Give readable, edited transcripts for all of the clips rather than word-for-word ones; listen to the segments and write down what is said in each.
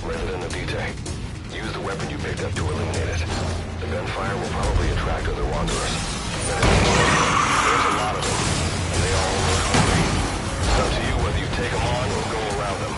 Resident of Dite. Use the weapon you picked up to eliminate it. The gunfire will probably attract other wanderers. There's a lot of them, and they all look hungry. It's up to you whether you take them on or go around them.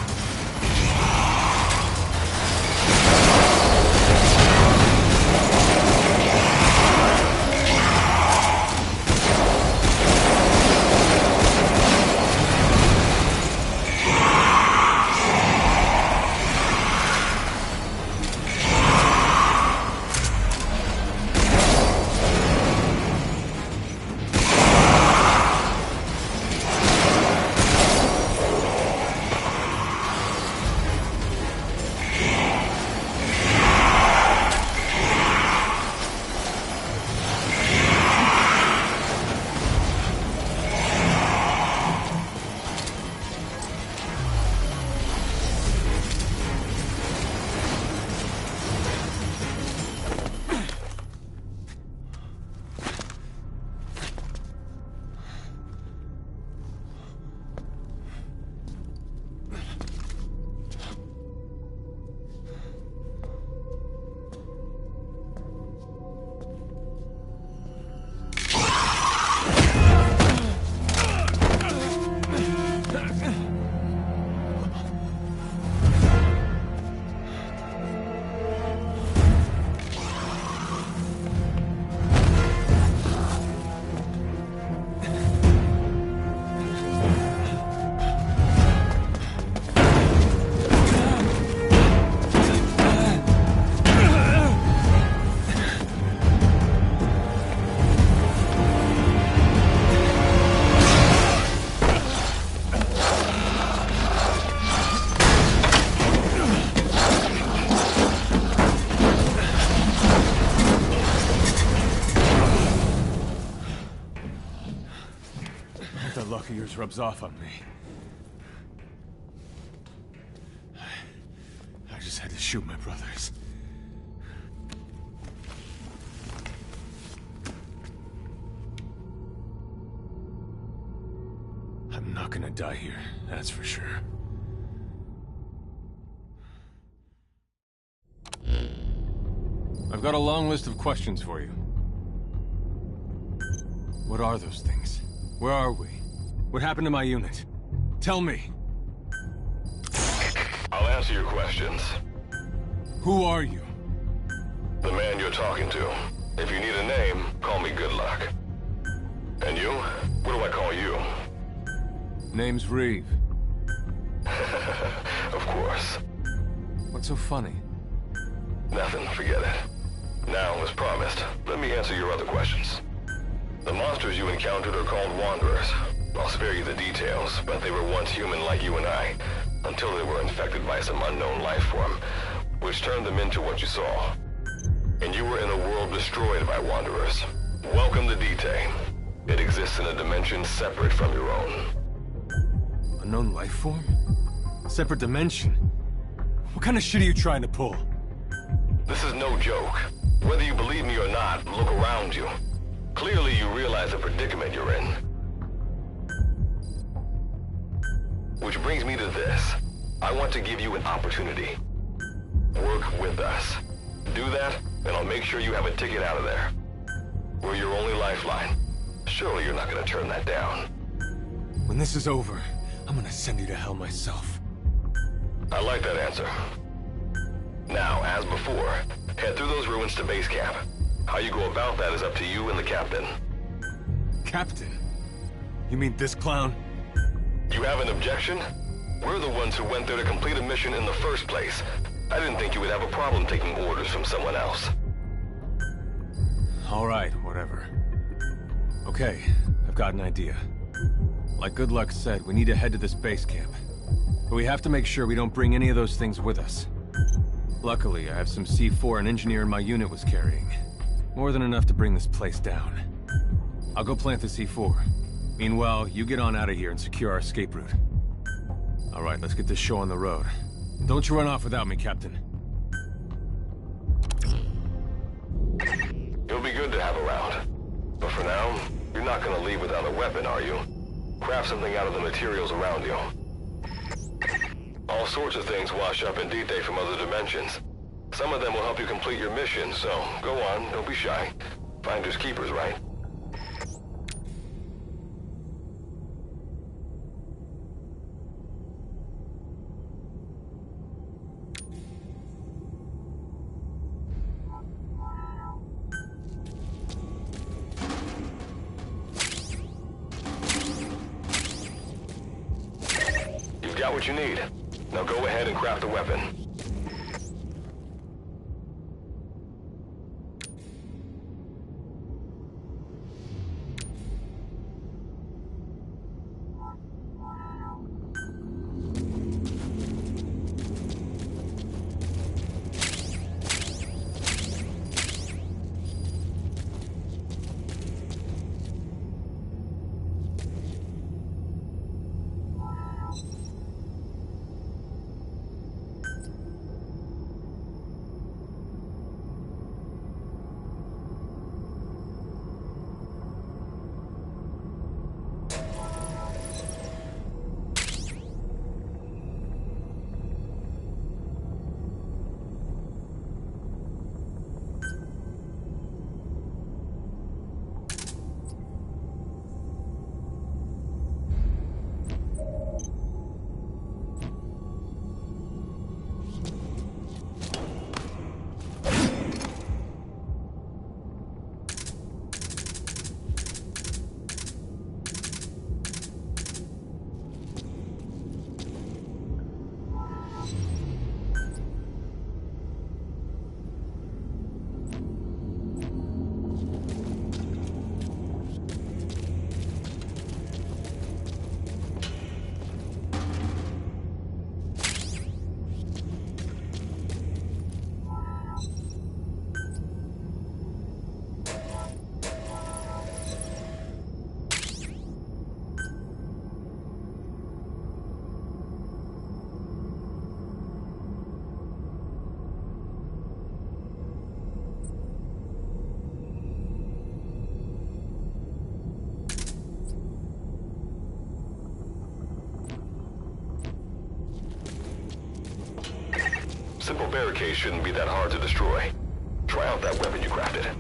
Luck of yours rubs off on me. I just had to shoot my brothers. I'm not gonna die here, that's for sure. I've got a long list of questions for you. What are those things? Where are we? What happened to my unit? Tell me. I'll answer your questions. Who are you? The man you're talking to. If you need a name, call me Good Luck. And you? What do I call you? Name's Reeve. Of course. What's so funny? Nothing, forget it. Now, as promised, let me answer your other questions. The monsters you encountered are called Wanderers. I'll spare you the details, but they were once human like you and I, until they were infected by some unknown life form, which turned them into what you saw. And you were in a world destroyed by Wanderers. Welcome to Dite. It exists in a dimension separate from your own. Unknown life form? Separate dimension? What kind of shit are you trying to pull? This is no joke. Whether you believe me or not, look around you. Clearly you realize the predicament you're in. Which brings me to this. I want to give you an opportunity. Work with us. Do that, and I'll make sure you have a ticket out of there. We're your only lifeline. Surely you're not gonna turn that down. When this is over, I'm gonna send you to hell myself. I like that answer. Now, as before, head through those ruins to base camp. How you go about that is up to you and the captain. Captain? You mean this clown? You have an objection? We're the ones who went there to complete a mission in the first place. I didn't think you would have a problem taking orders from someone else. All right, whatever. Okay, I've got an idea. Like Good Luck said, we need to head to this base camp. But we have to make sure we don't bring any of those things with us. Luckily, I have some C4 an engineer in my unit was carrying. More than enough to bring this place down. I'll go plant the C4. Meanwhile, you get on out of here and secure our escape route. All right, let's get this show on the road. Don't you run off without me, Captain. You'll be good to have around. But for now, you're not gonna leave without a weapon, are you? Craft something out of the materials around you. All sorts of things wash up in D-Day from other dimensions. Some of them will help you complete your mission, so go on, don't be shy. Finders keepers, right? You've got what you need. Now go ahead and craft the weapon. Simple barricades shouldn't be that hard to destroy. Try out that weapon you crafted.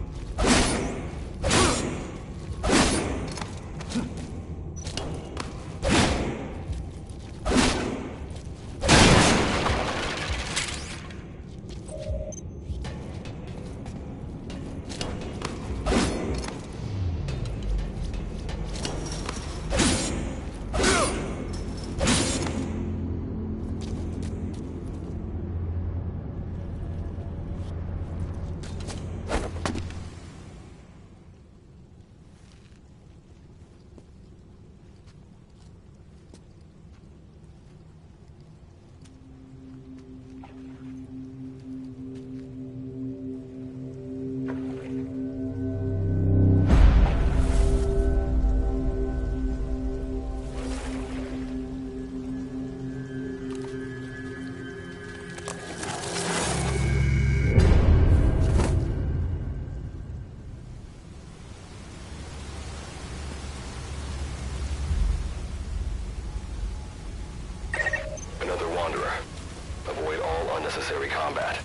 Unnecessary combat.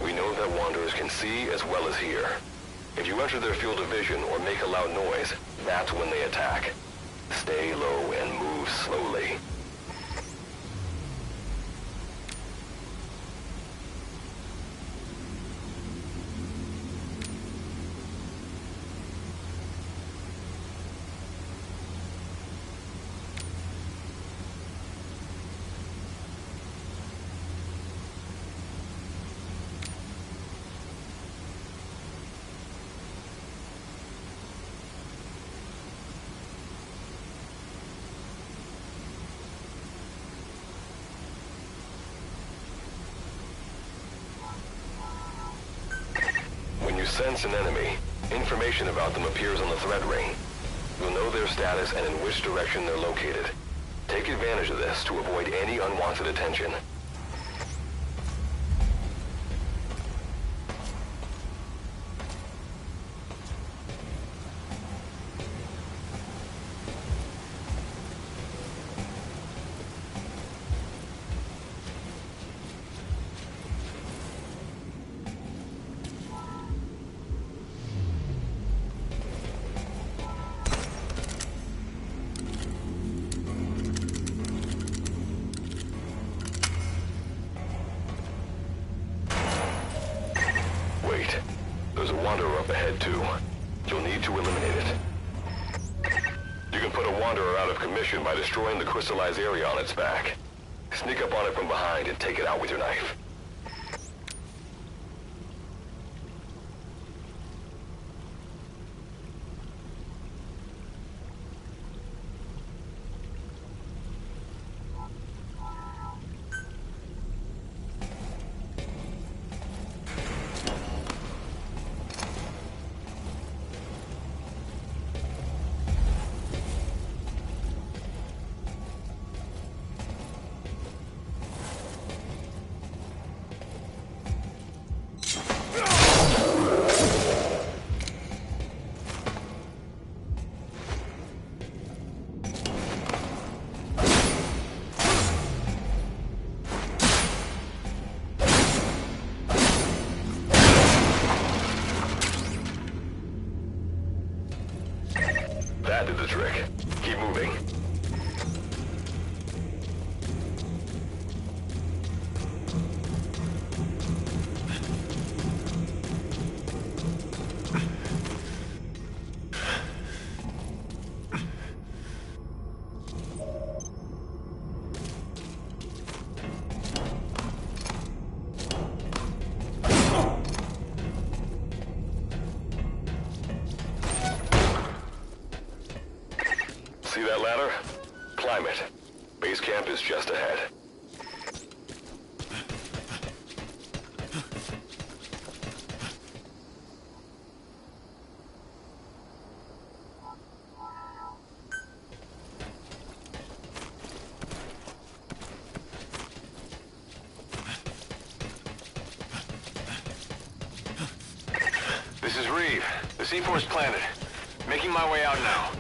We know that Wanderers can see as well as hear. If you enter their field of vision or make a loud noise, that's when they attack. Stay low and move slowly. Sense an enemy, information about them appears on the threat ring. You'll know their status and in which direction they're located. Take advantage of this to avoid any unwanted attention. Wanderer up ahead too. You'll need to eliminate it. You can put a Wanderer out of commission by destroying the crystallized area on its back. Sneak up on it from behind and take it out with your knife. That did the trick. Keep moving. See that ladder? Climb it. Base camp is just ahead. This is Reeve. The C4's planted. Making my way out now.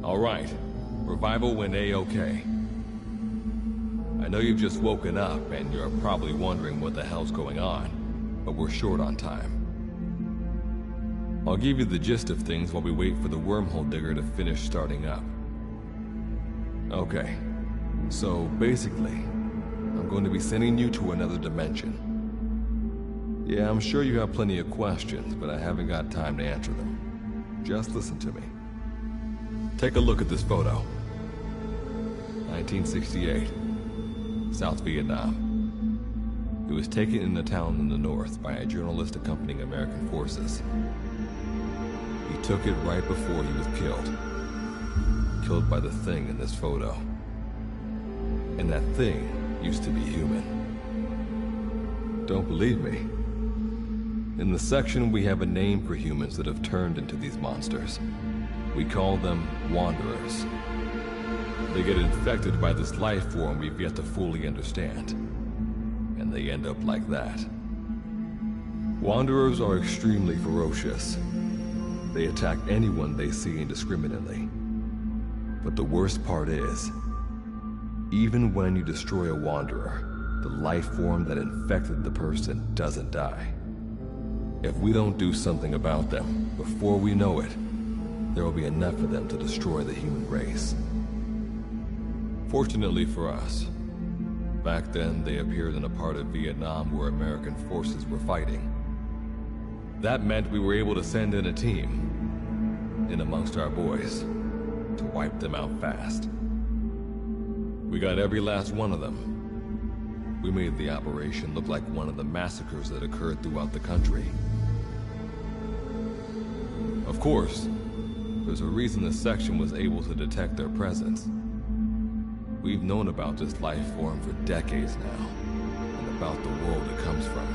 All right. Revival went A-okay. I know you've just woken up and you're probably wondering what the hell's going on, but we're short on time. I'll give you the gist of things while we wait for the wormhole digger to finish starting up. Okay. So basically, I'm going to be sending you to another dimension. Yeah, I'm sure you have plenty of questions, but I haven't got time to answer them. Just listen to me. Take a look at this photo. 1968, South Vietnam. It was taken in a town in the north by a journalist accompanying American forces. He took it right before he was killed. Killed by the thing in this photo. And that thing used to be human. Don't believe me? In the section, we have a name for humans that have turned into these monsters. We call them Wanderers. They get infected by this life form we've yet to fully understand. And they end up like that. Wanderers are extremely ferocious. They attack anyone they see indiscriminately. But the worst part is, even when you destroy a Wanderer, the life form that infected the person doesn't die. If we don't do something about them, before we know it, there will be enough of them to destroy the human race. Fortunately for us, back then they appeared in a part of Vietnam where American forces were fighting. That meant we were able to send in a team, in amongst our boys, to wipe them out fast. We got every last one of them. We made the operation look like one of the massacres that occurred throughout the country. Of course, there's a reason the section was able to detect their presence. We've known about this life form for decades now, and about the world it comes from.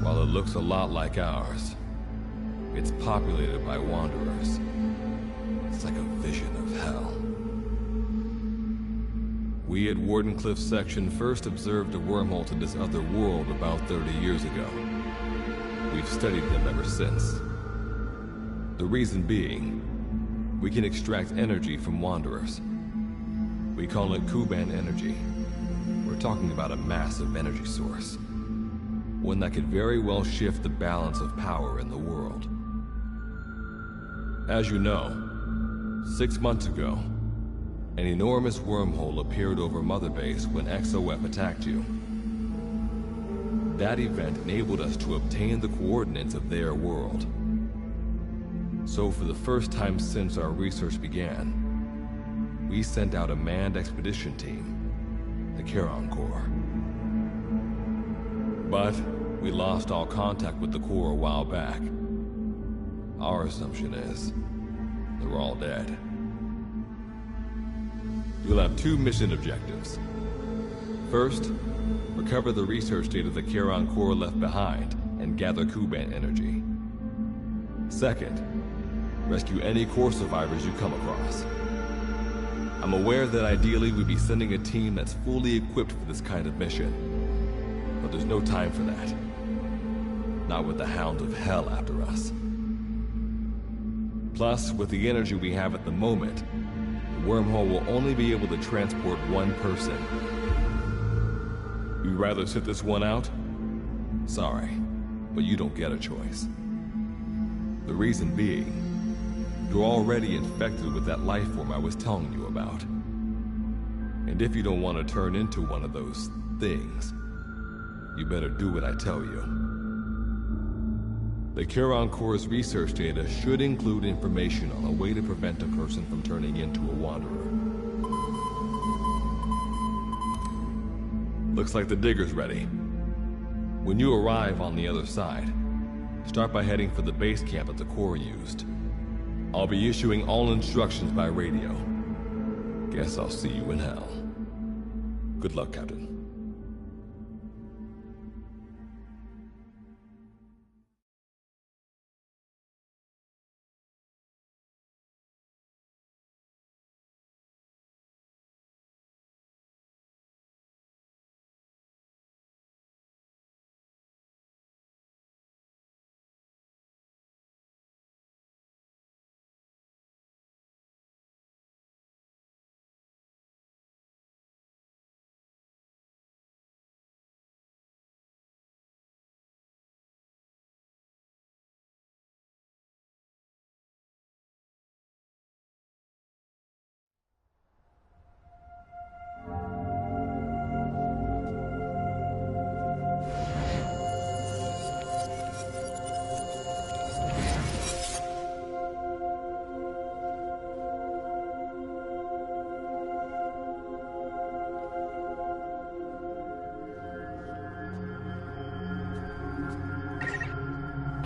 While it looks a lot like ours, it's populated by Wanderers. It's like a vision of hell. We at Wardenclyffe Section first observed a wormhole to this other world about 30 years ago. We've studied them ever since. The reason being, we can extract energy from Wanderers. We call it Kuban energy. We're talking about a massive energy source. One that could very well shift the balance of power in the world. As you know, 6 months ago, an enormous wormhole appeared over Mother Base when XOF attacked you. That event enabled us to obtain the coordinates of their world. So for the first time since our research began, we sent out a manned expedition team, the Charon Corps. But we lost all contact with the Corps a while back. Our assumption is they're all dead. You'll have 2 mission objectives. First, recover the research data the Charon Corps left behind and gather Kuban energy. Second, rescue any Corps survivors you come across. I'm aware that ideally we'd be sending a team that's fully equipped for this kind of mission. But there's no time for that. Not with the Hound of Hell after us. Plus, with the energy we have at the moment, the wormhole will only be able to transport one person. You'd rather sit this one out? Sorry, but you don't get a choice. The reason being, you're already infected with that life form I was telling you about. And if you don't want to turn into one of those things, you better do what I tell you. The Charon Corps' research data should include information on a way to prevent a person from turning into a Wanderer. Looks like the digger's ready. When you arrive on the other side, start by heading for the base camp that the Corps used. I'll be issuing all instructions by radio. Guess I'll see you in hell. Good luck, Captain.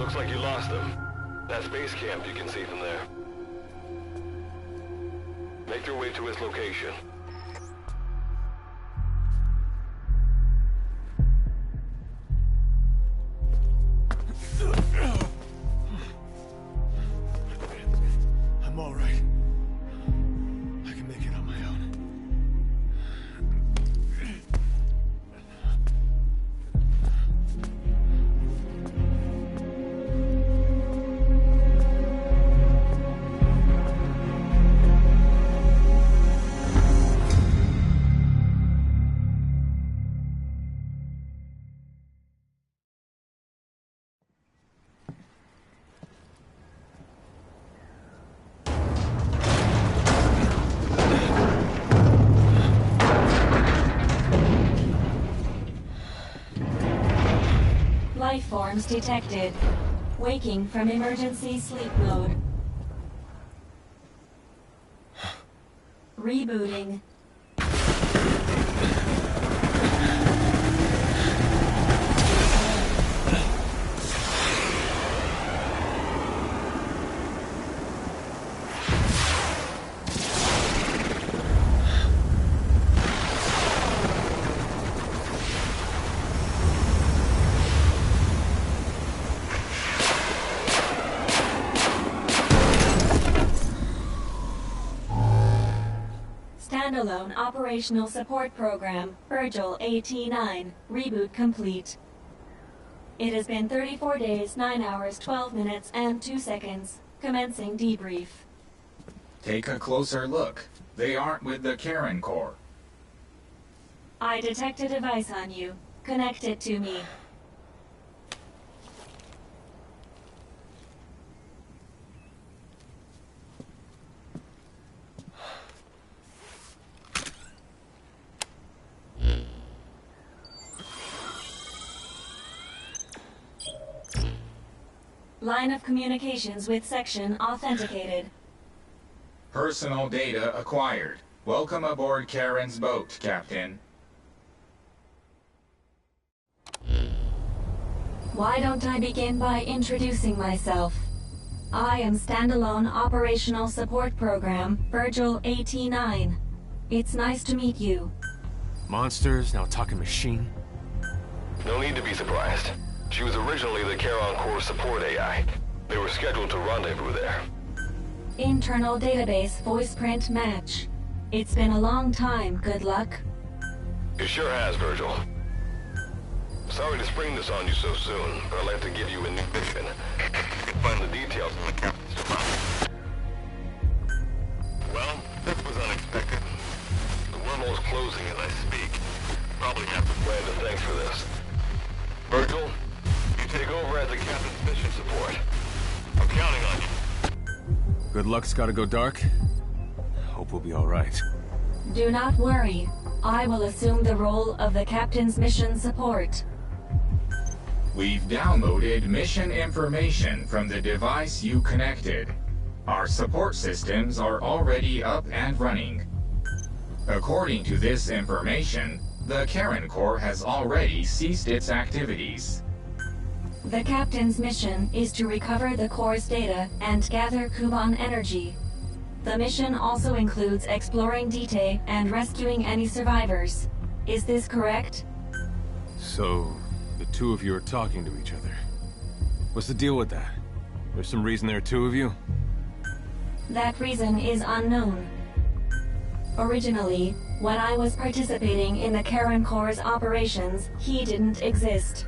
Looks like you lost them. That base camp you can see from there. Make your way to its location. I'm all right. I can make it on my own. Life forms detected. Waking from emergency sleep mode. Rebooting. Standalone Operational Support Program, Virgil AT-9, reboot complete. It has been 34 days, 9 hours, 12 minutes, and 2 seconds. Commencing debrief. Take a closer look. They aren't with the Karen Corps. I detect a device on you. Connect it to me. Line of communications with section authenticated. Personal data acquired. Welcome aboard Karen's boat, Captain. Why don't I begin by introducing myself? I am Standalone Operational Support Program, Virgil AT-9. It's nice to meet you. Monsters, now talking machine. No need to be surprised. She was originally the Charon Corps support AI. They were scheduled to rendezvous there. Internal database voice print match. It's been a long time, good luck. It sure has, Virgil. Sorry to spring this on you so soon, but I'd like to give you a new mission. You can find the details in the captain's deposit. Well, this was unexpected. The wormhole's closing as I speak. Probably have to plan to thanks for this. Virgil, you take over as the captain's mission support. I'm counting on you. Good luck's gotta go dark. Hope we'll be all right. Do not worry. I will assume the role of the captain's mission support. We've downloaded mission information from the device you connected. Our support systems are already up and running. According to this information, the Karen Corps has already ceased its activities. The captain's mission is to recover the Corps' data and gather Kuban energy. The mission also includes exploring Dite and rescuing any survivors. Is this correct? So, the two of you are talking to each other. What's the deal with that? There's some reason there are two of you? That reason is unknown. Originally, when I was participating in the Karen Corps' operations, he didn't exist.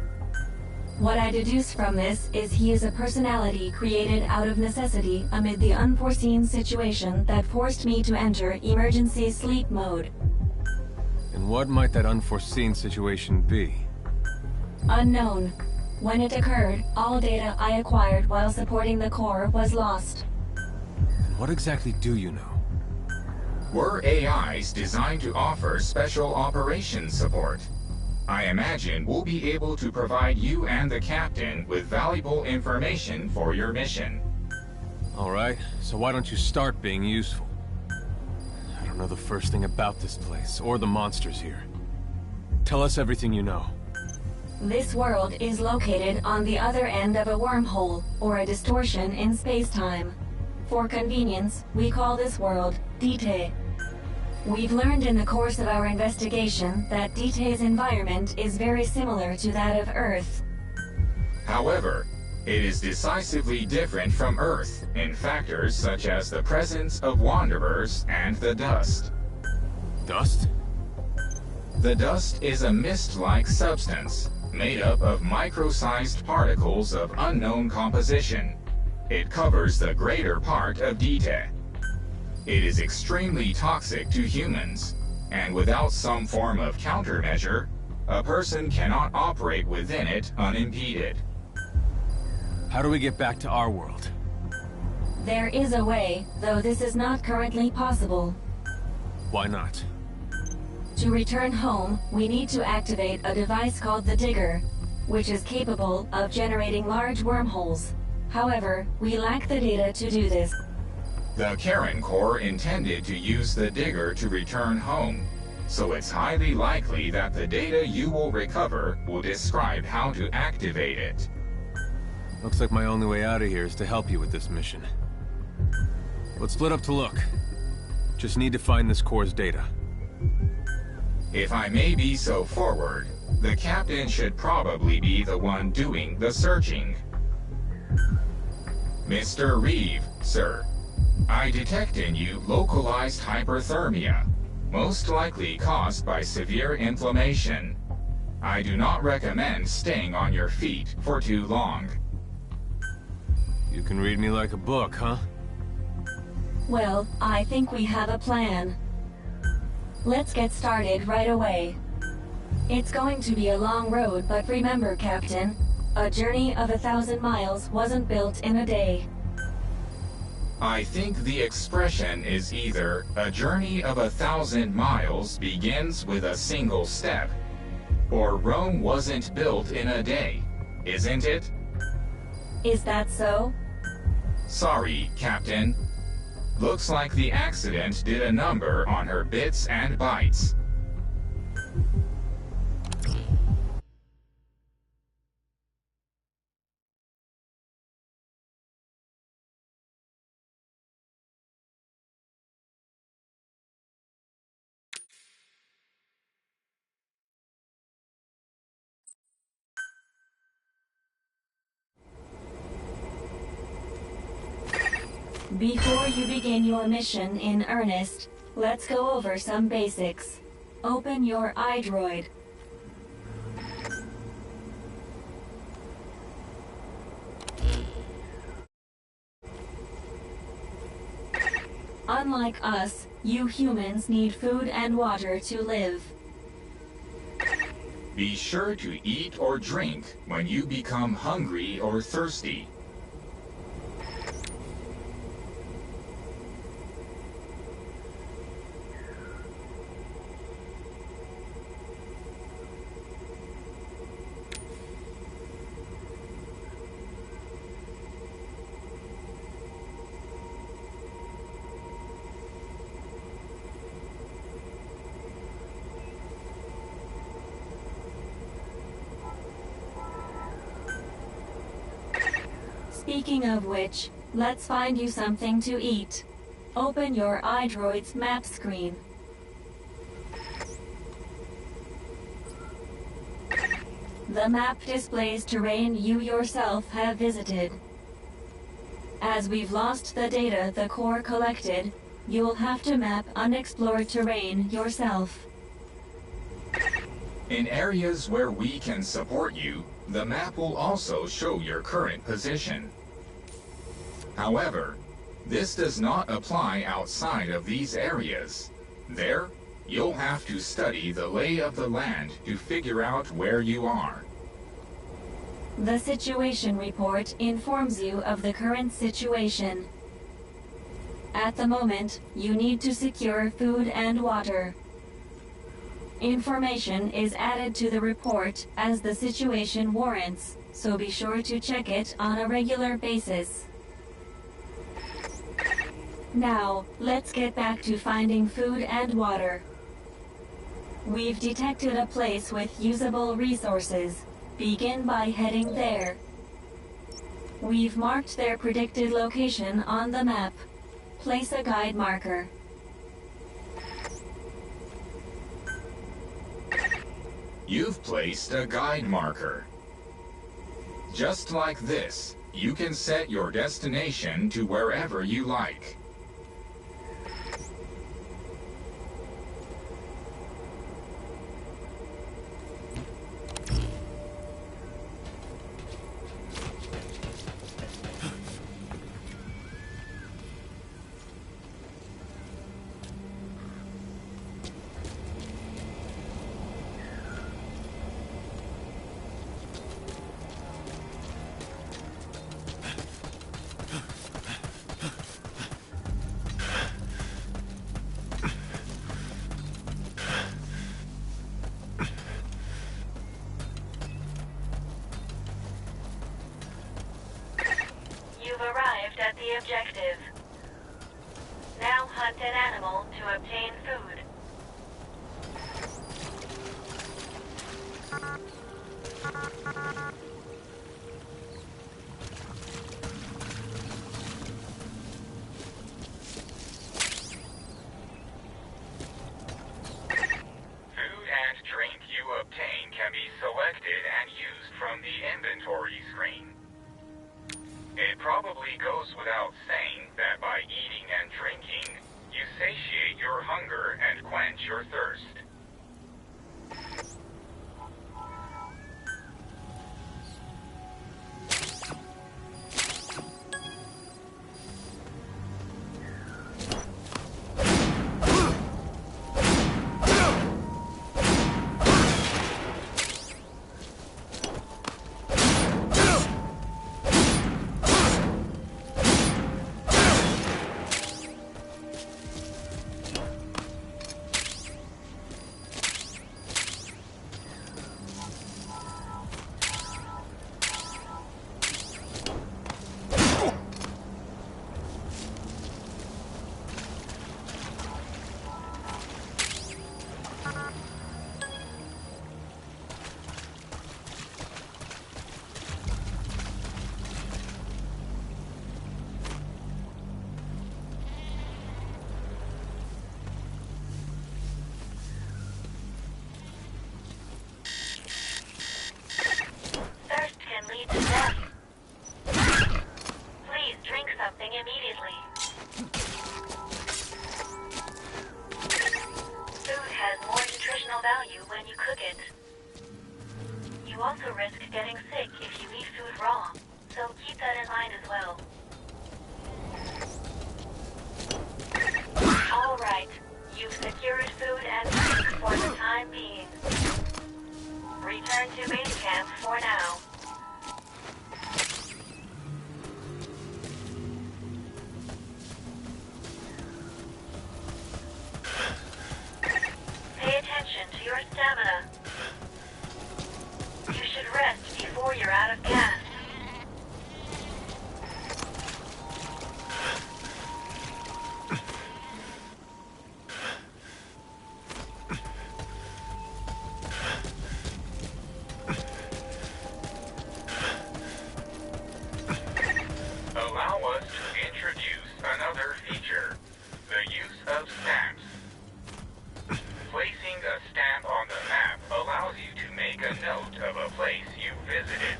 What I deduce from this is he is a personality created out of necessity amid the unforeseen situation that forced me to enter emergency sleep mode. And what might that unforeseen situation be? Unknown. When it occurred, all data I acquired while supporting the Corps was lost. And what exactly do you know? We're AIs designed to offer special operations support. I imagine we'll be able to provide you and the captain with valuable information for your mission. Alright, so why don't you start being useful? I don't know the first thing about this place, or the monsters here. Tell us everything you know. This world is located on the other end of a wormhole, or a distortion in space-time. For convenience, we call this world Dite. We've learned in the course of our investigation that Dite's environment is very similar to that of Earth. However, it is decisively different from Earth in factors such as the presence of Wanderers and the dust. Dust? The dust is a mist-like substance made up of micro-sized particles of unknown composition. It covers the greater part of Dite. It is extremely toxic to humans, and without some form of countermeasure, a person cannot operate within it unimpeded. How do we get back to our world? There is a way, though this is not currently possible. Why not? To return home, we need to activate a device called the Digger, which is capable of generating large wormholes. However, we lack the data to do this. The Karen Corps intended to use the Digger to return home, so it's highly likely that the data you will recover will describe how to activate it. Looks like my only way out of here is to help you with this mission. Let's split up to look. Just need to find this Corps' data. If I may be so forward, the captain should probably be the one doing the searching. Mr. Reeve, sir, I detect in you localized hyperthermia, most likely caused by severe inflammation. I do not recommend staying on your feet for too long. You can read me like a book, huh? Well, I think we have a plan. Let's get started right away. It's going to be a long road, but remember, Captain, a journey of 1,000 miles wasn't built in a day. I think the expression is either a journey of 1,000 miles begins with a single step, or Rome wasn't built in a day, isn't it? Is that so? Sorry, Captain. Looks like the accident did a number on her bits and bytes. Before you begin your mission in earnest, let's go over some basics. Open your iDroid. Unlike us, you humans need food and water to live. Be sure to eat or drink when you become hungry or thirsty. Speaking of which, let's find you something to eat. Open your iDroid's map screen. The map displays terrain you yourself have visited. As we've lost the data the Corps collected, you'll have to map unexplored terrain yourself. In areas where we can support you, the map will also show your current position. However, this does not apply outside of these areas. There, you'll have to study the lay of the land to figure out where you are. The situation report informs you of the current situation. At the moment, you need to secure food and water. Information is added to the report as the situation warrants, so be sure to check it on a regular basis. Now, let's get back to finding food and water. We've detected a place with usable resources. Begin by heading there. We've marked their predicted location on the map. Place a guide marker. You've placed a guide marker. Just like this, you can set your destination to wherever you like. You've arrived at the objective. Now hunt an animal to obtain food. Food and drink you obtain can be selected and used from the inventory screen. It probably goes without saying that by eating and drinking, you satiate your hunger and quench your thirst. Please drink something immediately. Food has more nutritional value when you cook it. You also risk getting sick if you eat food raw, so keep that in mind as well. All right, you've secured food and drink for the time being. Return to base camp for now. Pay attention to your stamina. You should rest before you're out of gas. Allow us to introduce another feature, the use of stamps. Placing a stamp on the map allows you to make a note of a place you visited.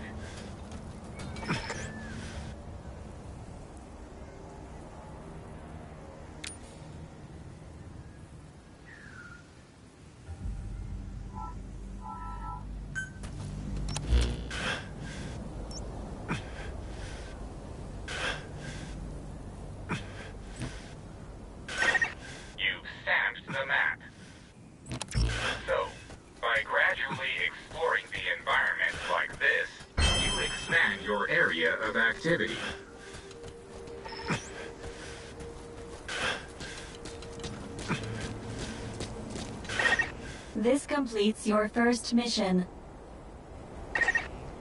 You've stamped the map. So, by gradually exploring the environment like this, you expand your area of activity. This completes your first mission.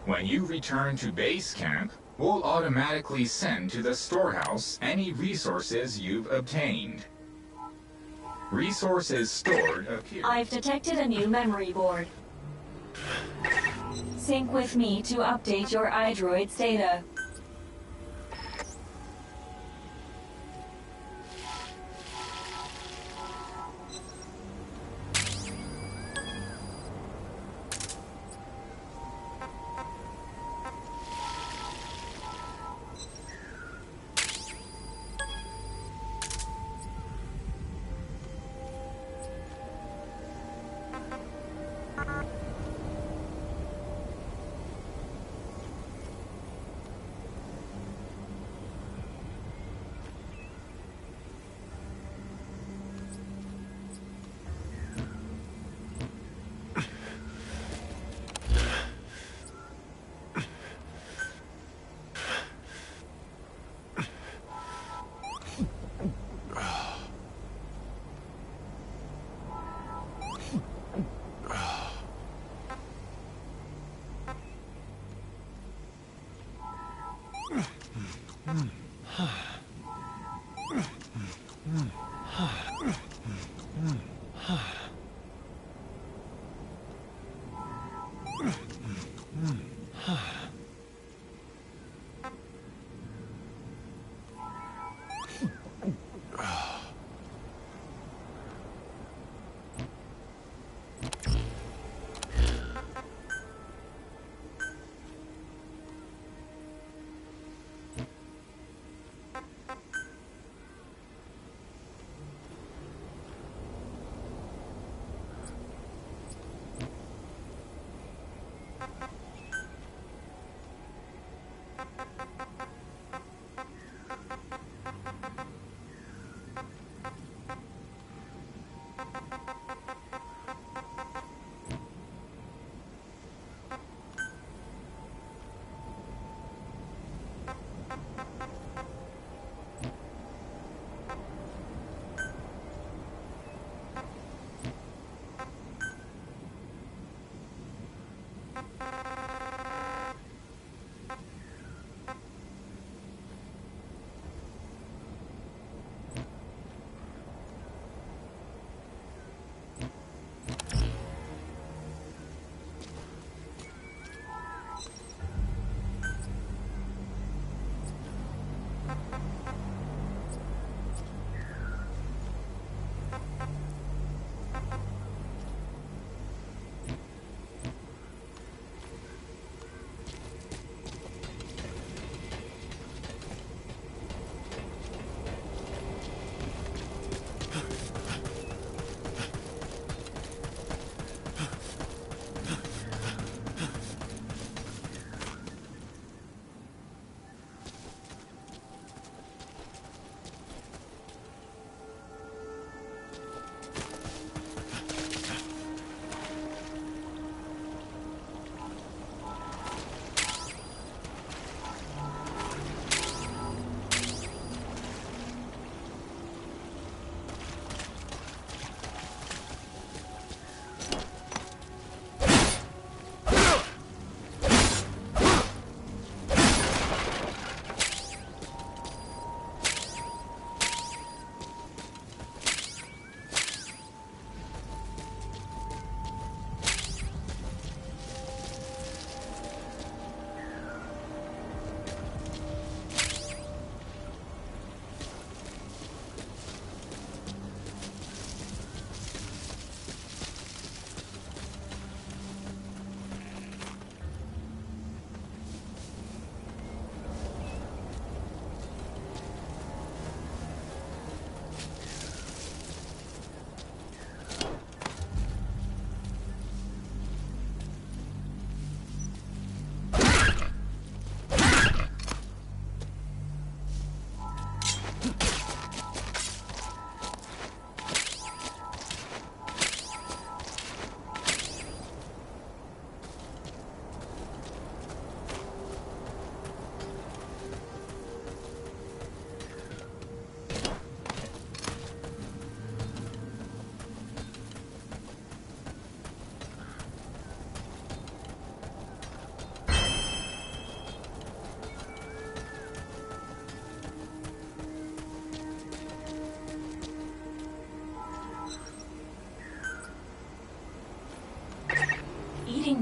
When you return to base camp, we'll automatically send to the storehouse any resources you've obtained. Resources stored appear. I've detected a new memory board. Sync with me to update your iDroid's data.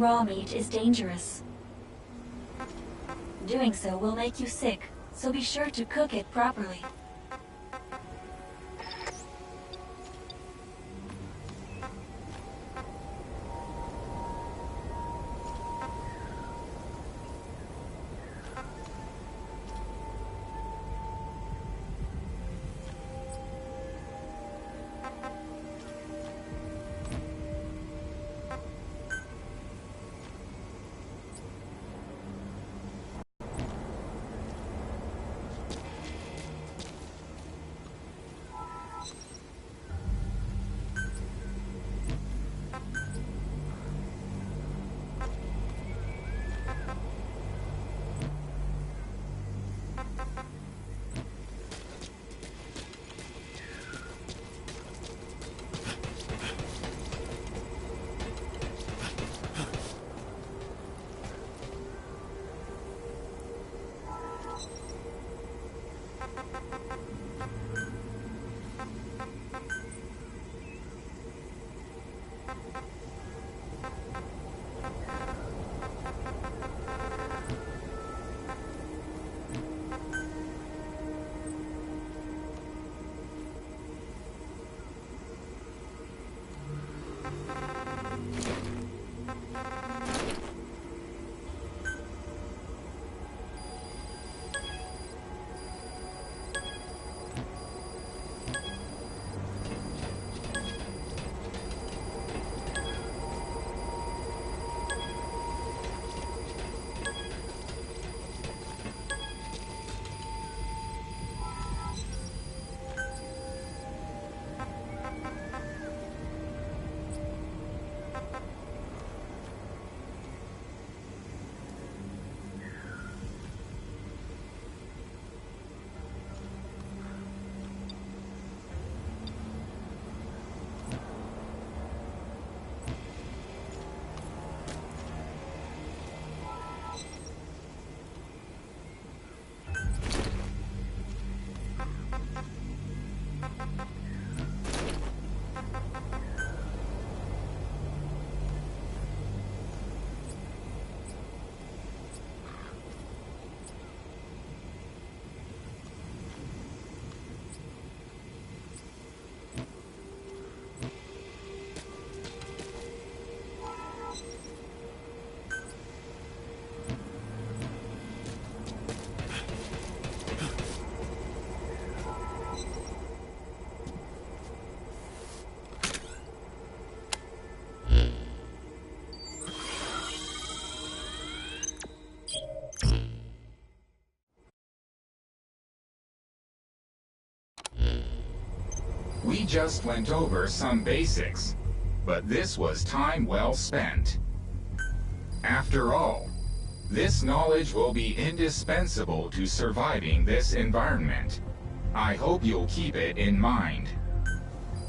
raw meat is dangerous. Doing so will make you sick, so be sure to cook it properly. We just went over some basics, but this was time well spent. After all, this knowledge will be indispensable to surviving this environment. I hope you'll keep it in mind.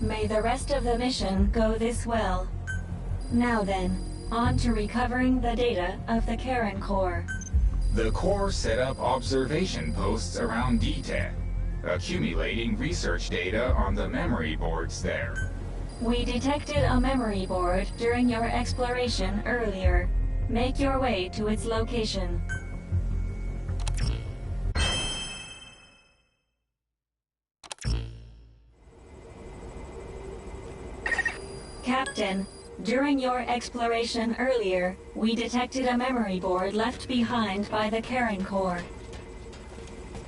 May the rest of the mission go this well. Now then, on to recovering the data of the Karen Core. The Core set up observation posts around DTED, accumulating research data on the memory boards there. We detected a memory board during your exploration earlier. Make your way to its location. Captain, during your exploration earlier, we detected a memory board left behind by the Karen Core.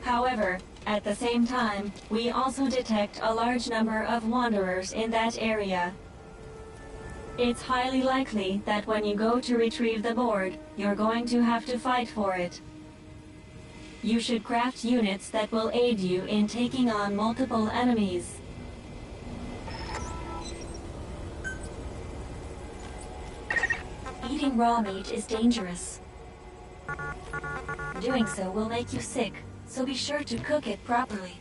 However, at the same time, we also detect a large number of Wanderers in that area. It's highly likely that when you go to retrieve the board, you're going to have to fight for it. You should craft units that will aid you in taking on multiple enemies. Eating raw meat is dangerous. Doing so will make you sick, so be sure to cook it properly.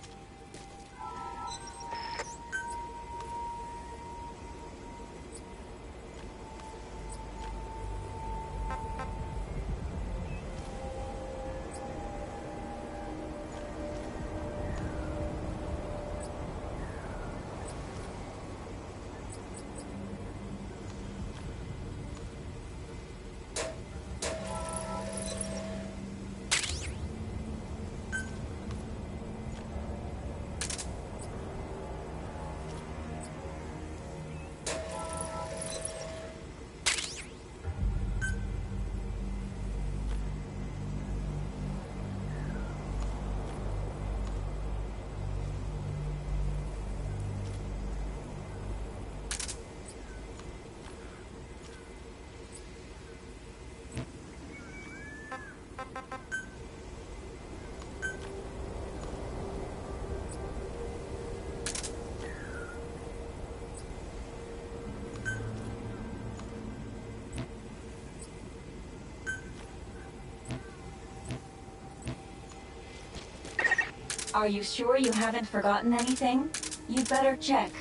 Are you sure you haven't forgotten anything? You'd better check.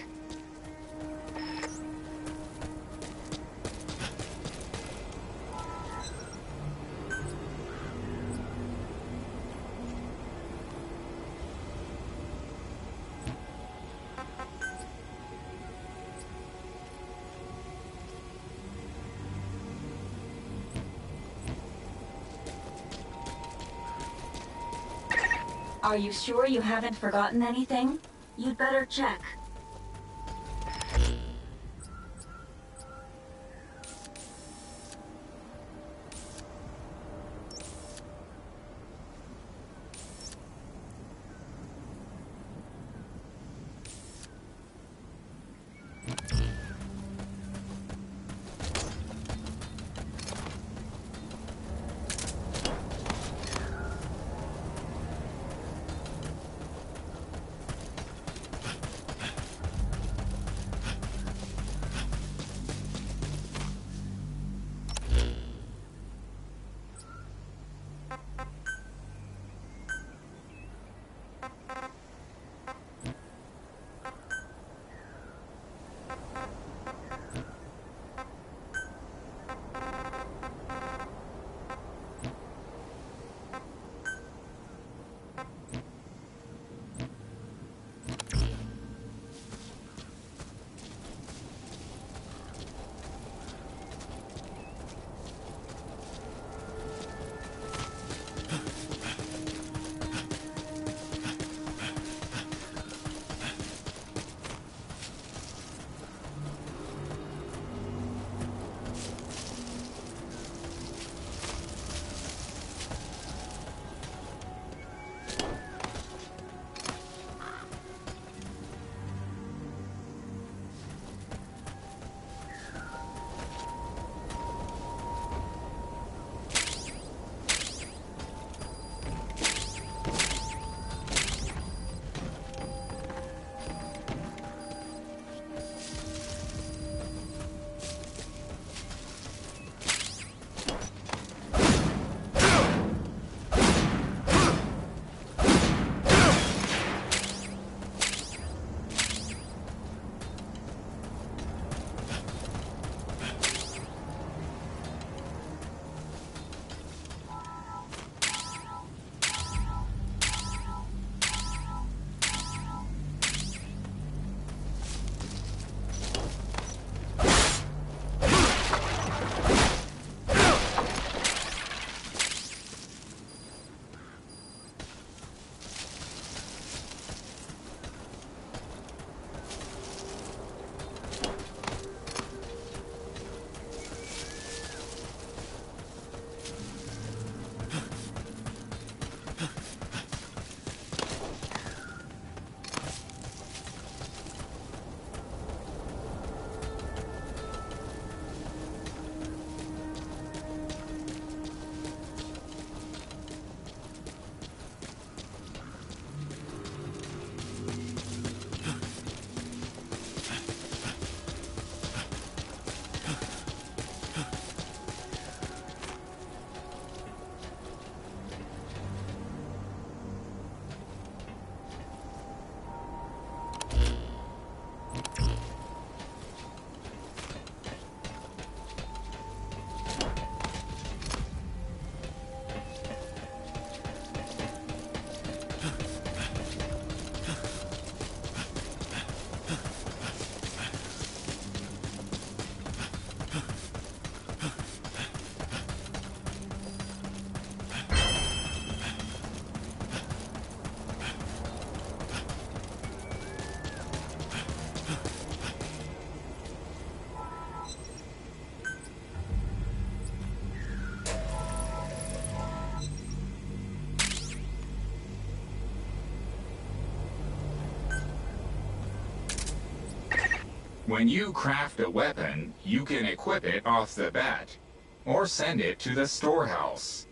Are you sure you haven't forgotten anything? You'd better check. When you craft a weapon, you can equip it off the bat, or send it to the storehouse.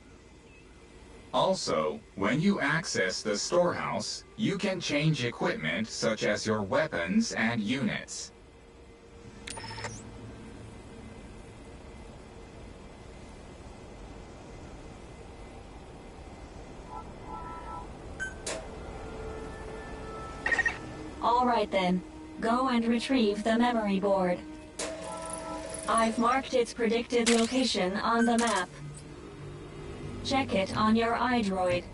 Also, when you access the storehouse, you can change equipment such as your weapons and units. Alright then. Go and retrieve the memory board. I've marked its predicted location on the map. Check it on your iDroid.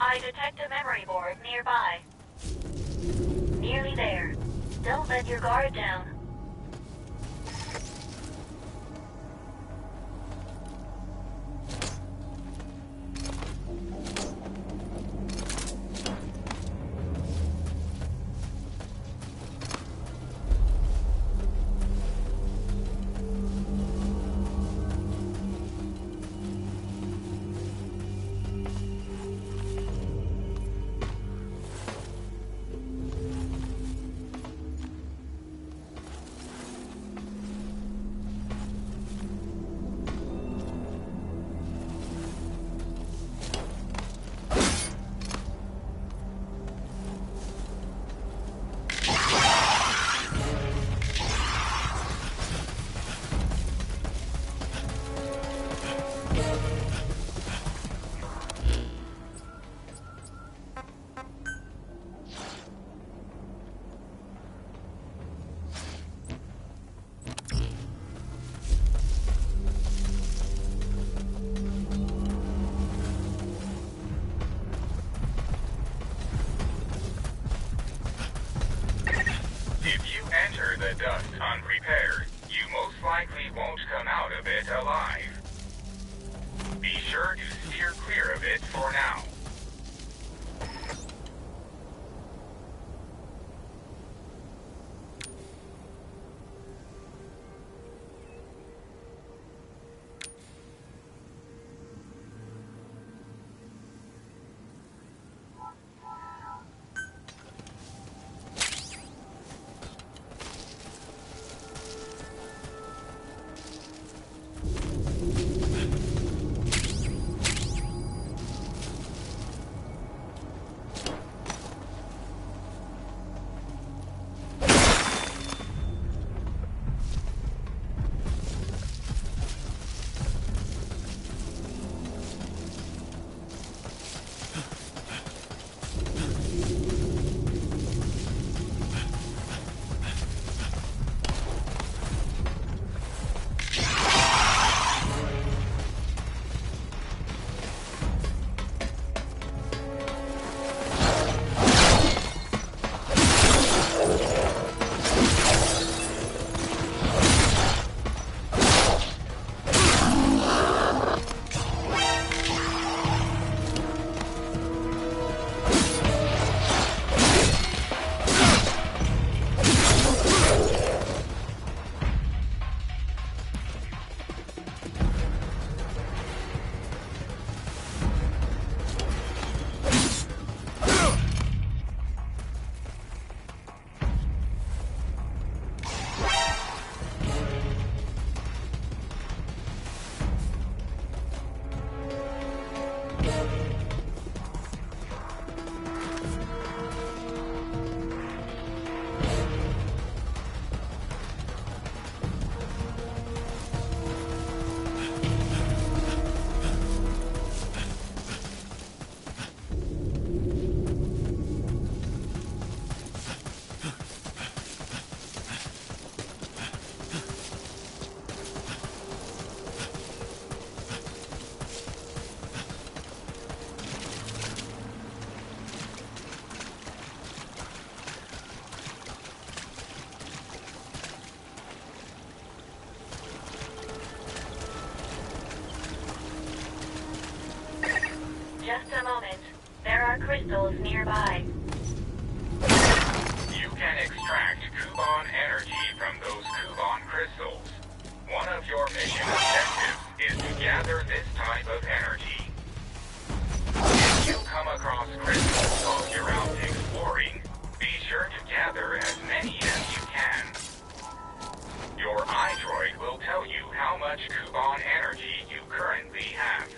I detect a memory board nearby. Nearly there. Don't let your guard down. Just a moment. There are crystals nearby. You can extract Kuban energy from those Kuban crystals. One of your mission objectives is to gather this type of energy. If you come across crystals while you're out exploring, be sure to gather as many as you can. Your iDroid will tell you how much Kuban energy you currently have.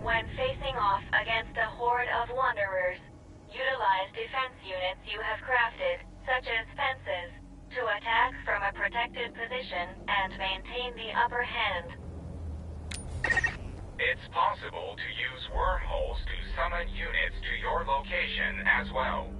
When facing off against a horde of wanderers, utilize defense units you have crafted, such as fences, to attack from a protected position and maintain the upper hand. It's possible to use wormholes to summon units to your location as well.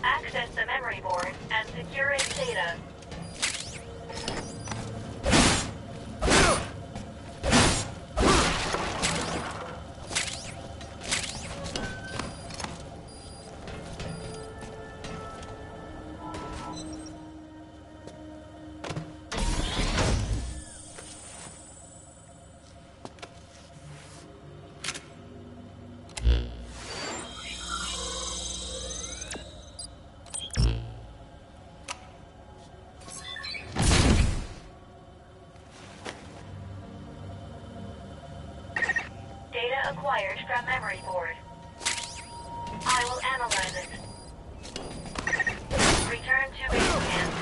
Access the memory board and secure its data. Data acquired from memory board. I will analyze it. Return to base camp.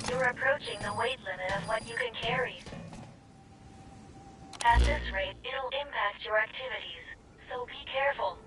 You're approaching the weight limit of what you can carry. At this rate, it'll impact your activities, so be careful.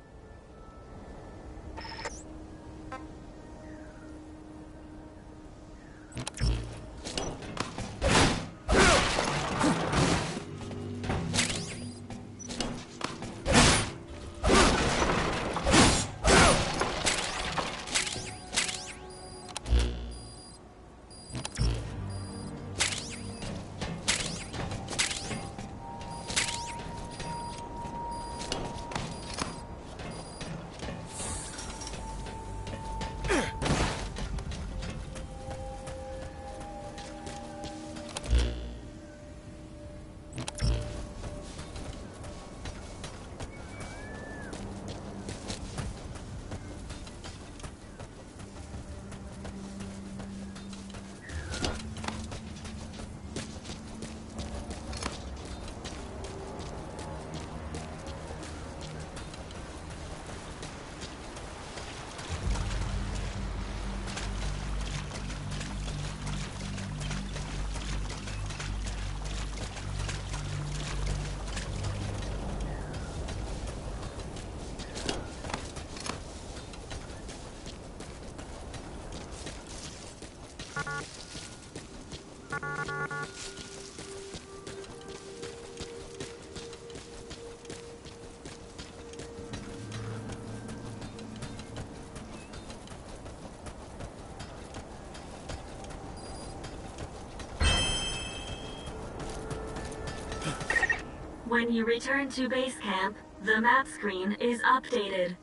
When you return to base camp, the map screen is updated.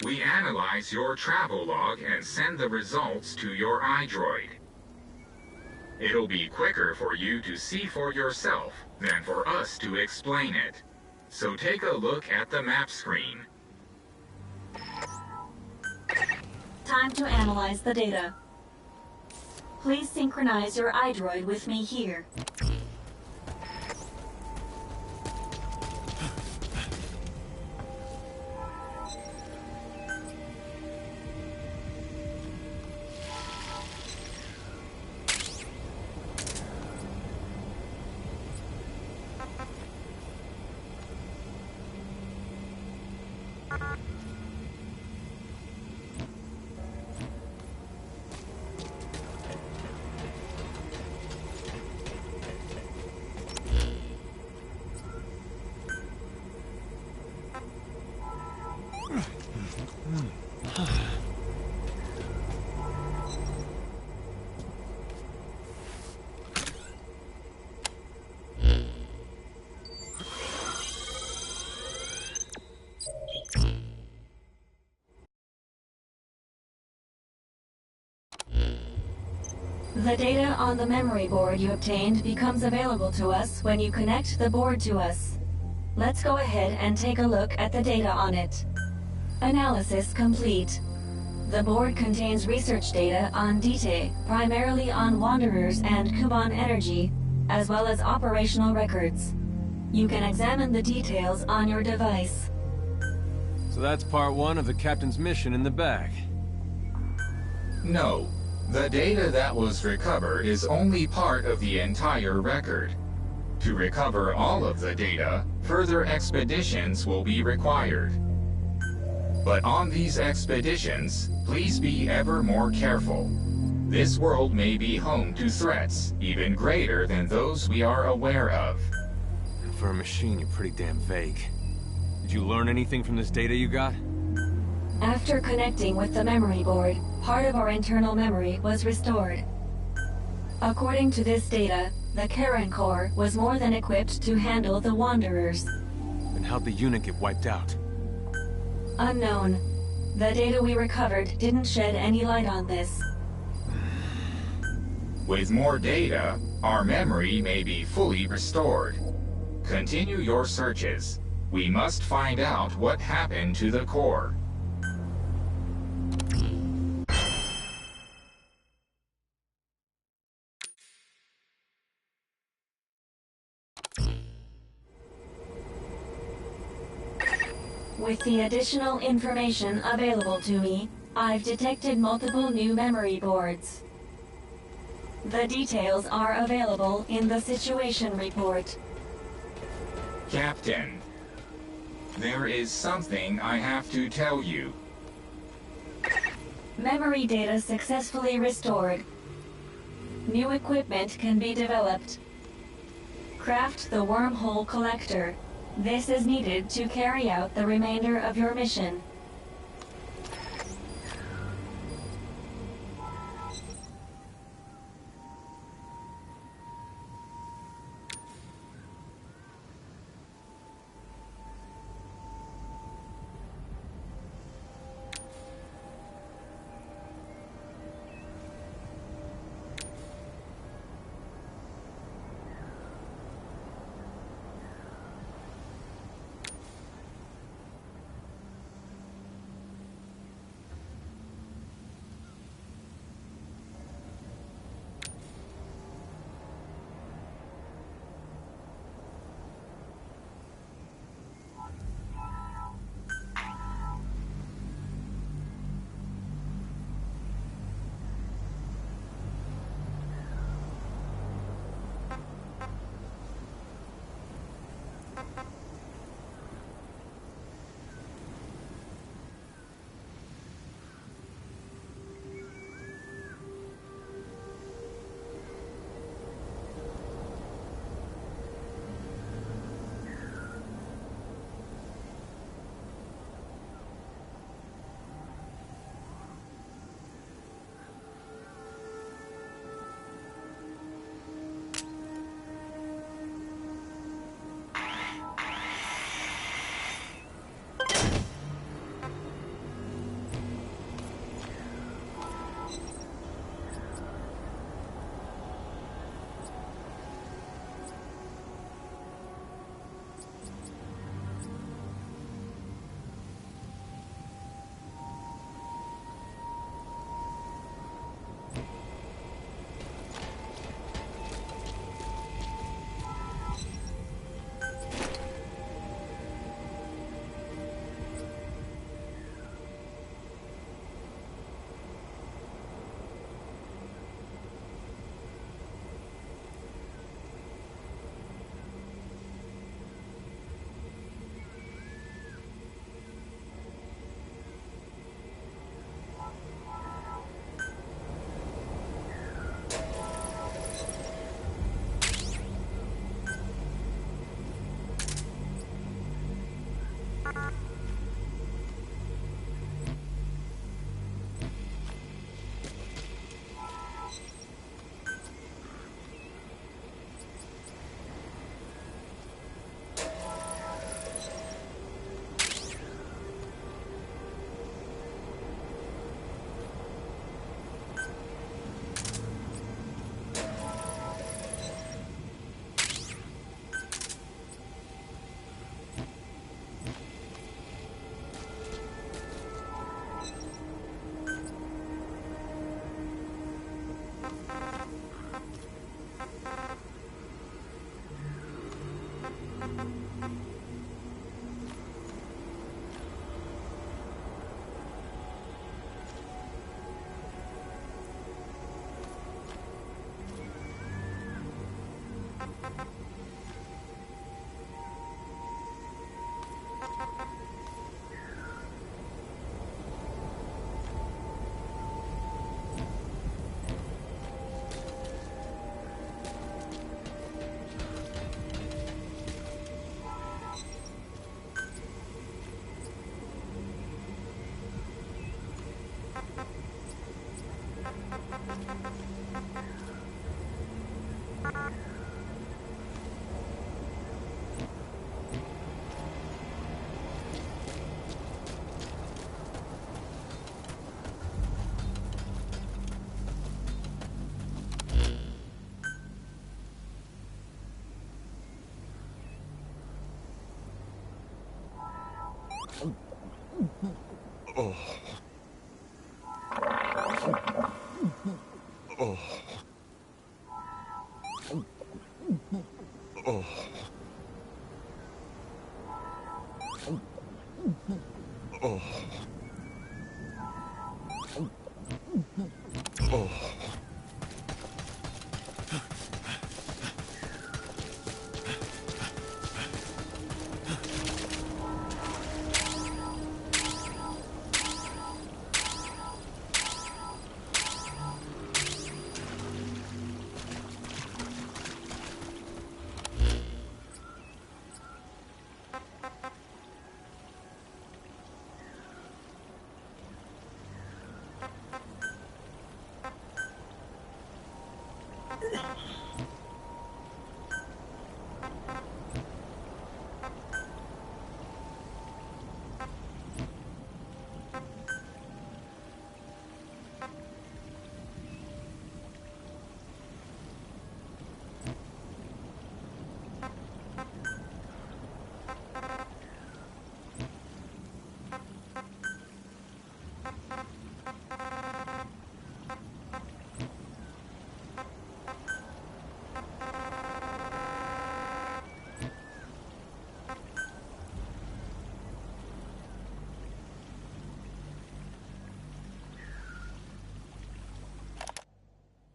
We analyze your travel log and send the results to your iDroid. It'll be quicker for you to see for yourself than for us to explain it. So take a look at the map screen. Time to analyze the data. Please synchronize your iDroid with me here. The data on the memory board you obtained becomes available to us when you connect the board to us. Let's go ahead and take a look at the data on it. Analysis complete. The board contains research data on Dite, primarily on Wanderers and Kuban Energy, as well as operational records. You can examine the details on your device. So that's part one of the captain's mission in the bag. No. The data that was recovered is only part of the entire record. To recover all of the data, further expeditions will be required. But on these expeditions, please be ever more careful. This world may be home to threats even greater than those we are aware of. For a machine, you're pretty damn vague. Did you learn anything from this data you got? After connecting with the memory board, part of our internal memory was restored. According to this data, the Karen Core was more than equipped to handle the Wanderers. Then how'd the unit get wiped out? Unknown. The data we recovered didn't shed any light on this. With more data, our memory may be fully restored. Continue your searches. We must find out what happened to the core. With the additional information available to me, I've detected multiple new memory boards. The details are available in the situation report. Captain, there is something I have to tell you. Memory data successfully restored. New equipment can be developed. Craft the wormhole collector. This is needed to carry out the remainder of your mission.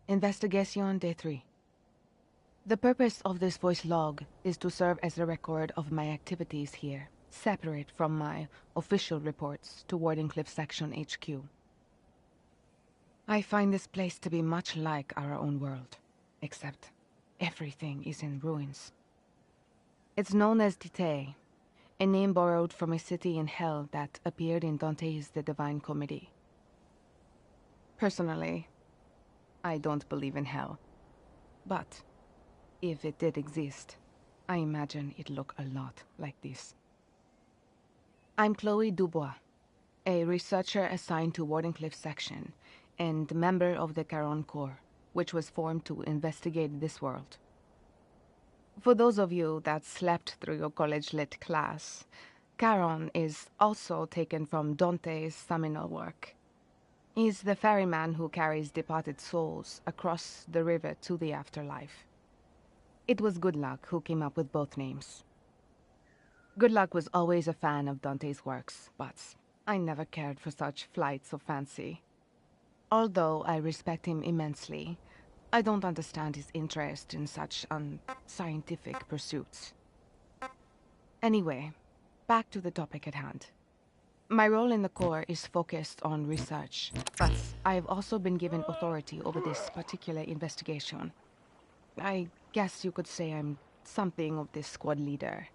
Investigation Day 3. The purpose of this voice log is to serve as a record of my activities here, separate from my official reports to Wardenclyffe Section HQ. I find this place to be much like our own world, except everything is in ruins. It's known as Dite, a name borrowed from a city in Hell that appeared in Dante's The Divine Comedy. Personally, I don't believe in hell. But if it did exist, I imagine it'd look a lot like this. I'm Chloe Dubois, a researcher assigned to Wardenclyffe Section and member of the Charon Corps, which was formed to investigate this world. For those of you that slept through your college lit class, Charon is also taken from Dante's seminal work. He's the ferryman who carries departed souls across the river to the afterlife. It was Good Luck who came up with both names. Good Luck was always a fan of Dante's works, but I never cared for such flights of fancy. Although I respect him immensely, I don't understand his interest in such unscientific pursuits. Anyway, back to the topic at hand. My role in the Corps is focused on research, but I have also been given authority over this particular investigation. I guess you could say I'm something of this squad leader.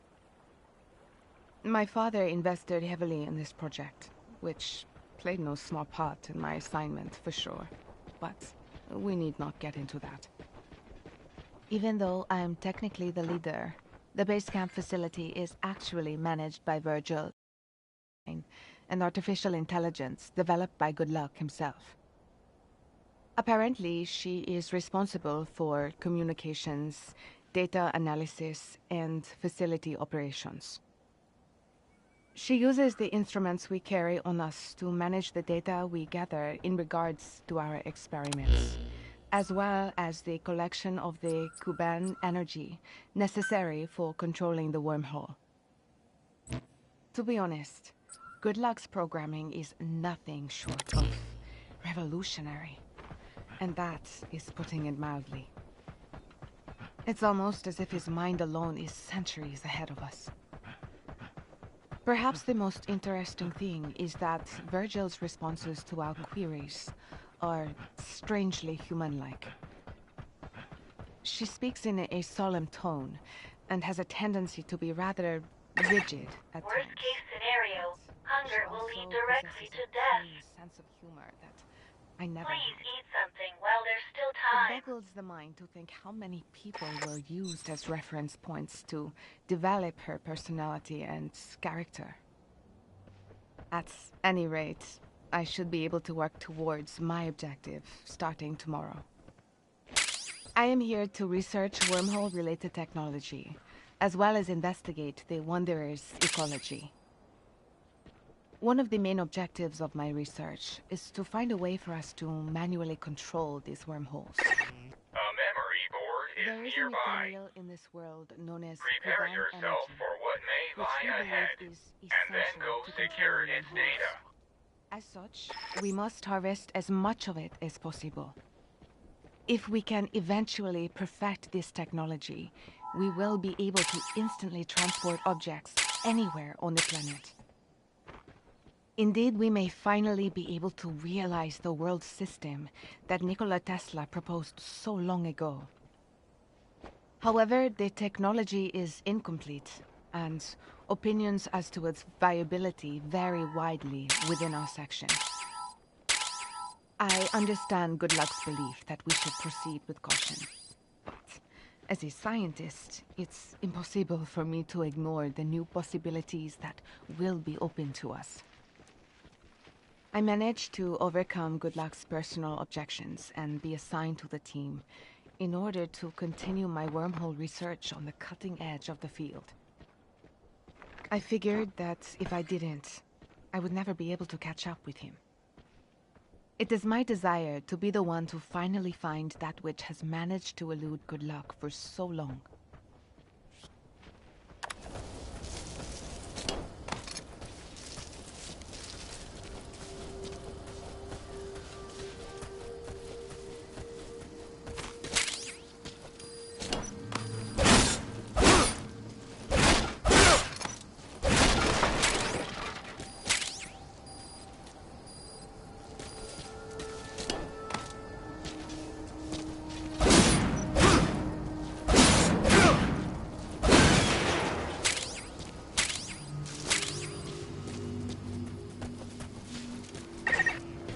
My father invested heavily in this project, which played no small part in my assignment for sure, but we need not get into that. Even though I am technically the leader, the base camp facility is actually managed by Virgil, an artificial intelligence developed by Good Luck himself. Apparently, she is responsible for communications, data analysis, and facility operations. She uses the instruments we carry on us to manage the data we gather in regards to our experiments, as well as the collection of the Kuban energy necessary for controlling the wormhole. To be honest, Good Luck's programming is nothing short of revolutionary, and that is putting it mildly. It's almost as if his mind alone is centuries ahead of us. Perhaps the most interesting thing is that Virgil's responses to our queries are strangely human-like. She speaks in a solemn tone and has a tendency to be rather rigid at times. Worst case scenario, hunger will lead directly to death. Sense of humor that I never Please had. eat something while there's still It time. boggles the mind to think how many people were used as reference points to develop her personality and character. At any rate, I should be able to work towards my objective starting tomorrow. I am here to research wormhole-related technology, as well as investigate the Wanderer's ecology. One of the main objectives of my research is to find a way for us to manually control these wormholes. A memory board There is is a nearby. material in this world known as Prepare Kuban yourself energy, for what may which lie we believe ahead, is and then essential go to secure controlling its wormholes. data. As such, we must harvest as much of it as possible. If we can eventually perfect this technology, we will be able to instantly transport objects anywhere on the planet. Indeed, we may finally be able to realize the world system that Nikola Tesla proposed so long ago. However, the technology is incomplete, and opinions as to its viability vary widely within our section. I understand Goodluck's belief that we should proceed with caution. But as a scientist, it's impossible for me to ignore the new possibilities that will be open to us. I managed to overcome Goodluck's personal objections and be assigned to the team in order to continue my wormhole research on the cutting edge of the field. I figured that if I didn't, I would never be able to catch up with him. It is my desire to be the one to finally find that which has managed to elude Goodluck for so long.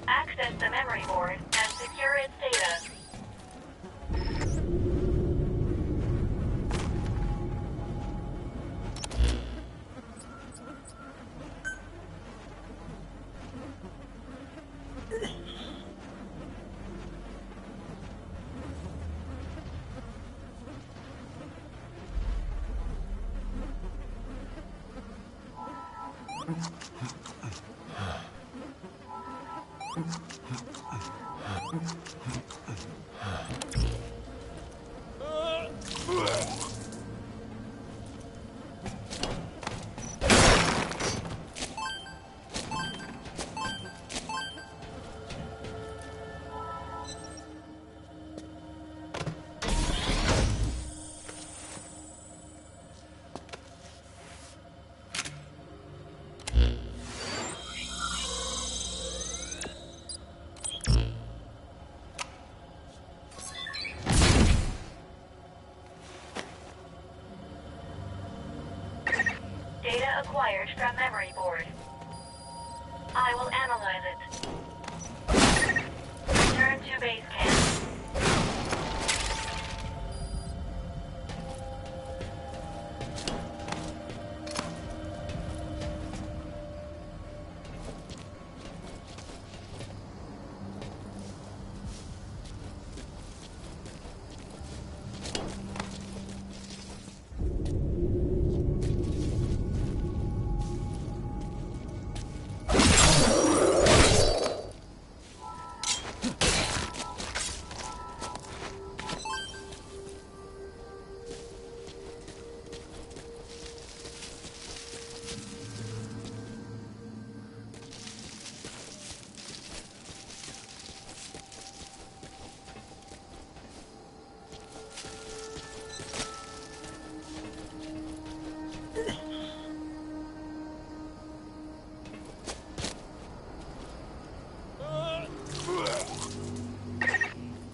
Access the memory board and secure its data. Data acquired from memory board. I will analyze it. Return to base camp.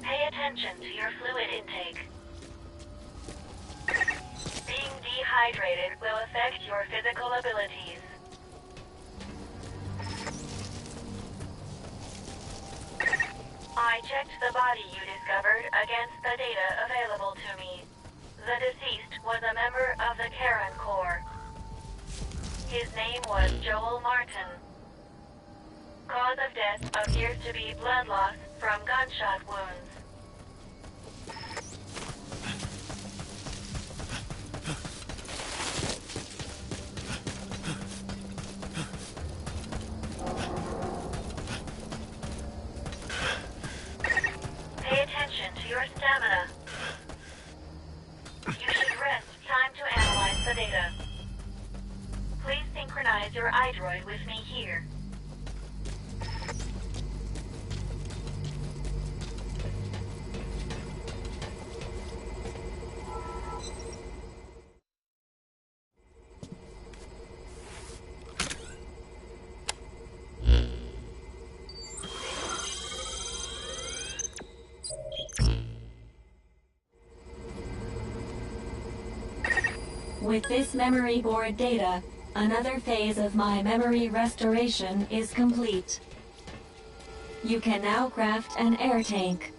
Pay attention to your fluid intake. Being dehydrated will affect your physical abilities. I checked the body you discovered against the data available to me. The deceased was a member of the Karen Corps. His name was Joel Martin. Cause of death appears to be blood loss from gunshot wounds. With this memory board data, another phase of my memory restoration is complete. You can now craft an air tank.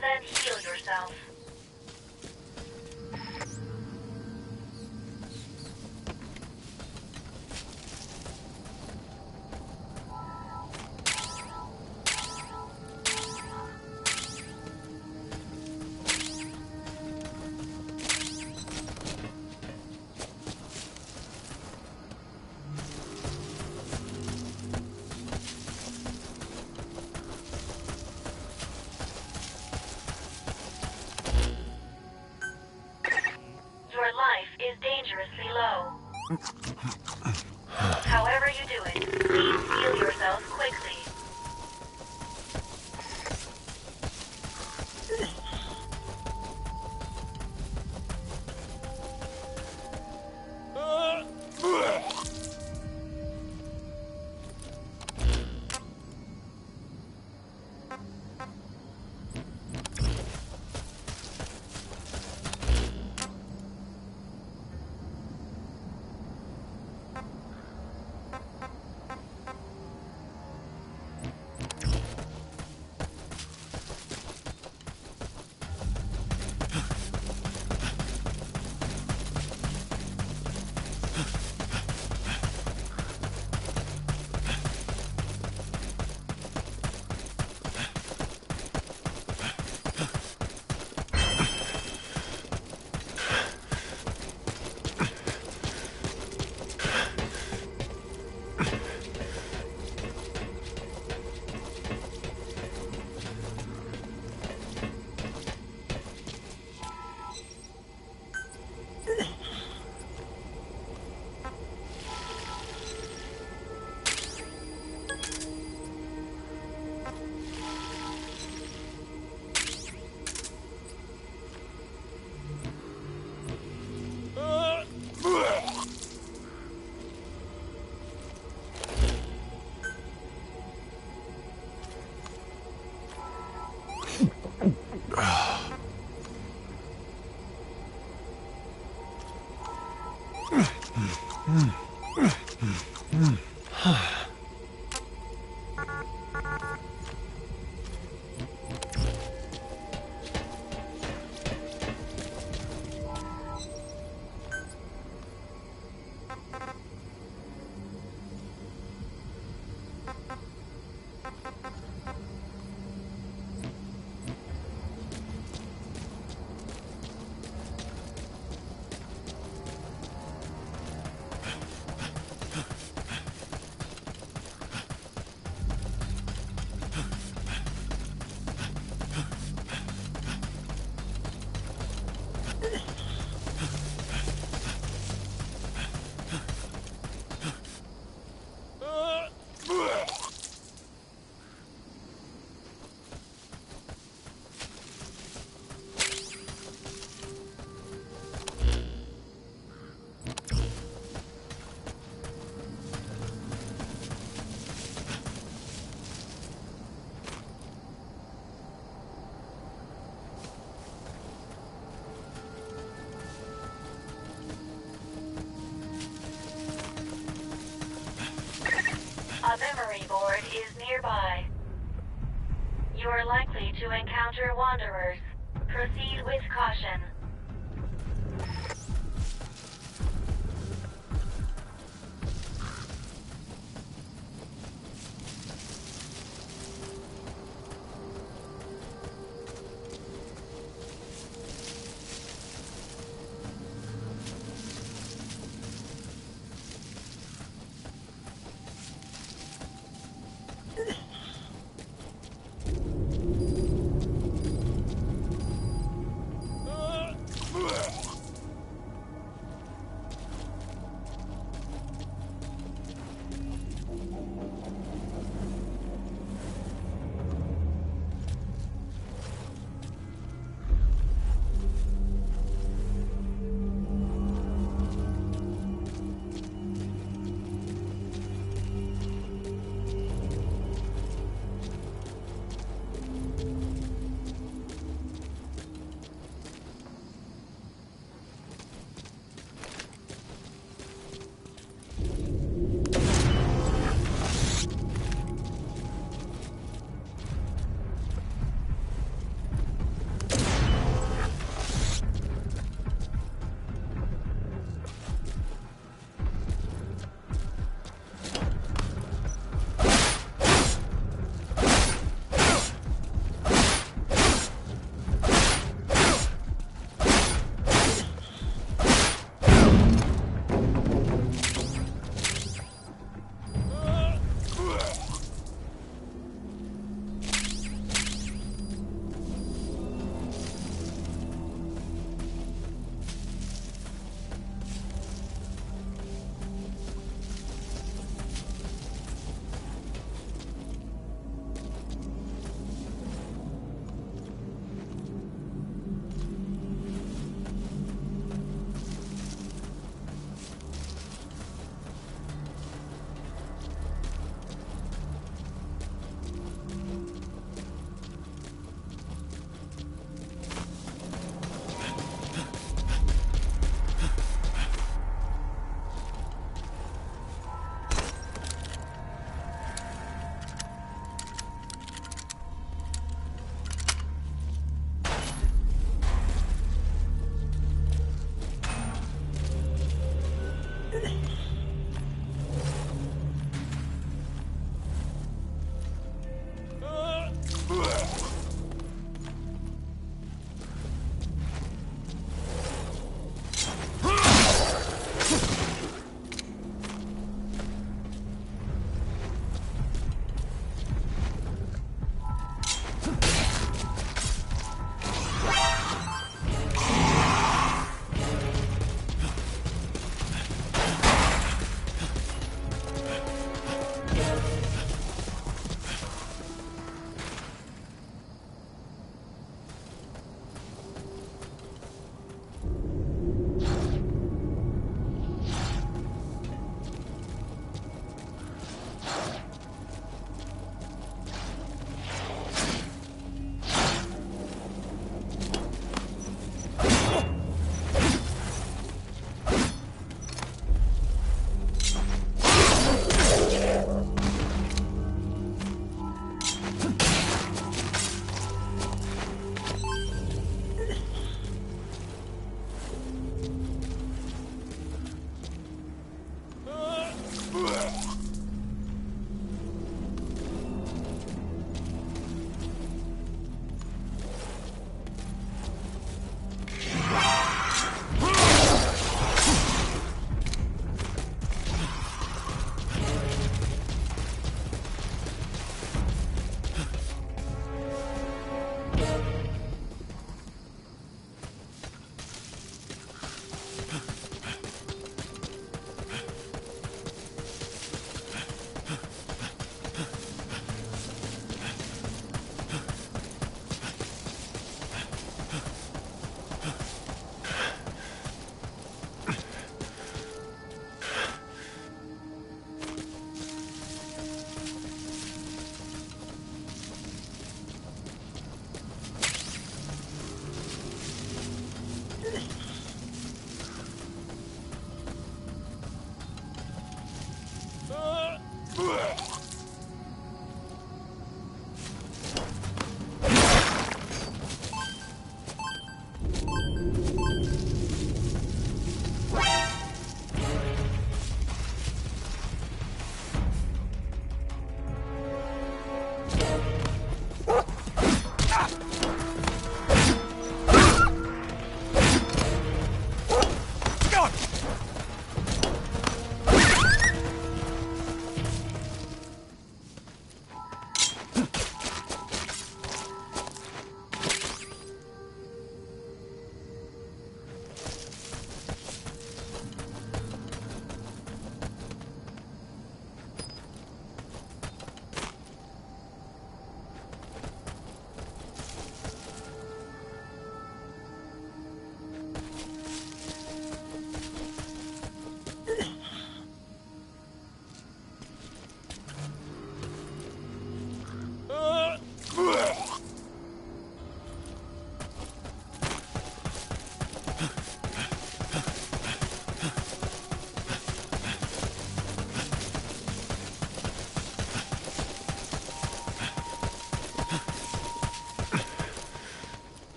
then heal yourself. Your life is dangerously low. However you do it, please heal yourself quickly. A memory board is nearby. You are likely to encounter wanderers. Proceed with caution.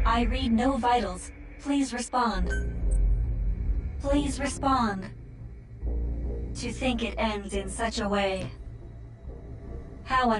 I read no vitals. Please respond. Please respond. To think it ends in such a way. How